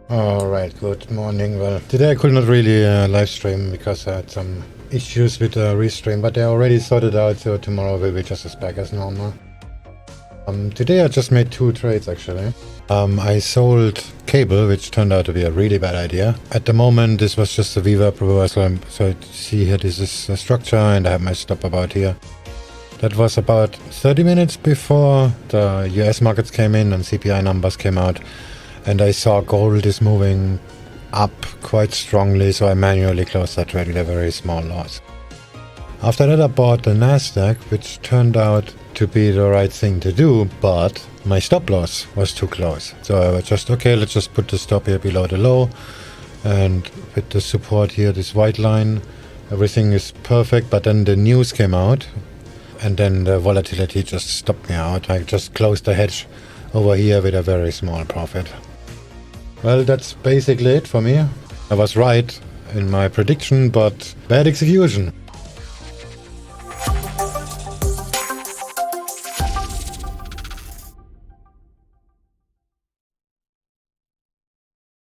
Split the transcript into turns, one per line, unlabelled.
Alright, good morning. Well, today I could not really live stream because I had some issues with the restream, but they already sorted out, so tomorrow will be just as back as normal. Today I just made 2 trades actually. I sold cable, which turned out to be a really bad idea. At the moment this was just a VWAP reversal, so see here this is a structure and I have my stop about here. That was about 30 minutes before the US markets came in and CPI numbers came out. And I saw gold is moving up quite strongly, so I manually closed that trade with a very small loss. After that I bought the NASDAQ, which turned out to be the right thing to do, but my stop loss was too close. So I was just, okay, let's just put the stop here below the low. And with the support here, this white line, everything is perfect, but then the news came out. And then the volatility just stopped me out. I just closed the hedge over here with a very small profit. Well, that's basically it for me. I was right in my prediction, but bad execution.